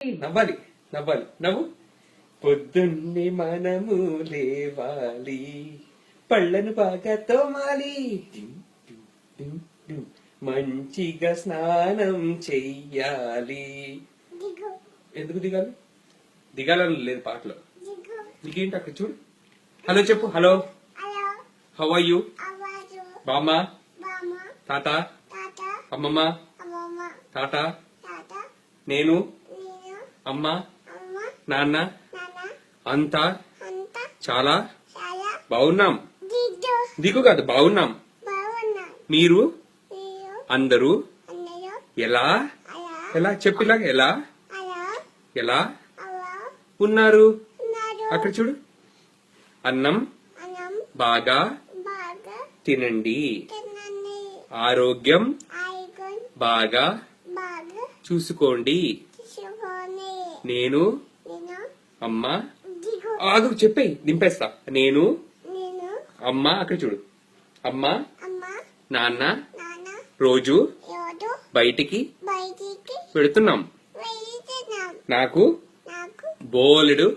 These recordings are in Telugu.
నవ్వాలి నవ్వాలి నవ్వు. పొద్దున్నే మనము లేవాలి, పళ్ళను బాగా తోమాలి, మంచిగా స్నానం చెయ్యాలి. ఎందుకు దిగాలి? దిగాలని లేదు పాటలో. నీకేంటి అక్కడ చూడు. హలో చెప్పు. Hello, how are you? బామ్మ, తాత, అమ్మమ్మ, తాత, నేను, అమ్మ, నాన్న అంతా చాలా బాగున్నాం. దిగు కాదు, బాగున్నాం. మీరు అందరూ ఎలా ఎలా చెప్పిలాగా ఎలా ఎలా ఉన్నారు? అక్కడ చూడు. అన్నం బాగా తినండి, ఆరోగ్యం బాగా చూసుకోండి. నేను అమ్మ, ఆగు చెప్పేయి, దింపేస్తా. నేను అమ్మ, అక్కడ చూడు. అమ్మ నాన్న రోజు బయటికి పెడుతున్నాం. నాకు బోలెడు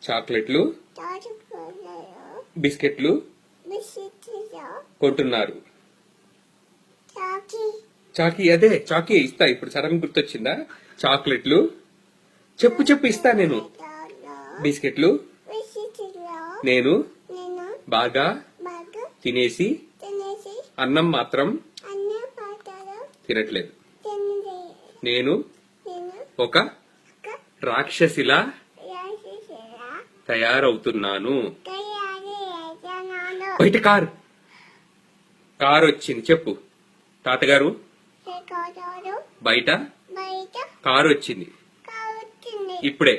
చాక్లెట్లు, బిస్కెట్లు కొంటున్నారు. చాకీ, అదే చాకీ ఇస్తా. ఇప్పుడు సడన్ గుర్తొచ్చిందా? చాక్లెట్లు చెప్పు చెప్పు ఇస్తా. నేను బిస్కెట్లు నేను బాగా తినేసి అన్నం మాత్రం తినట్లేదు. నేను ఒక రాక్షసిలా తయారవుతున్నాను. బయట కారు వచ్చింది. చెప్పు. తాతగారు, బయట కారు వచ్చింది. ఇప్పుడే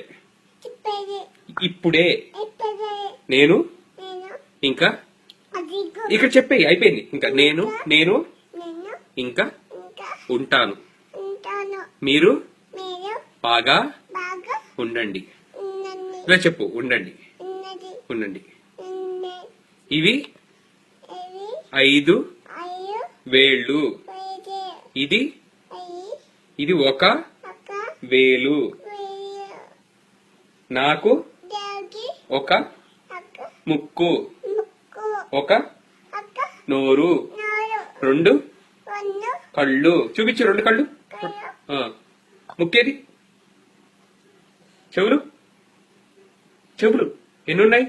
ఇప్పుడే నేను ఇంకా ఇక్కడ చెప్పేయి, అయిపోయింది. ఇంకా నేను ఇంకా ఉంటాను. మీరు బాగా ఉండండి. ఇలా చెప్పు. ఉండండి ఉండండి. ఇవి 5 వేళ్ళు. ఇది ఒక వేలు. నాకు ఒక ముక్కు, ఒక నోరు, 2 కళ్ళు. చూపించు 2 కళ్ళు. ముక్కేది? చెవులు ఎన్నున్నాయి?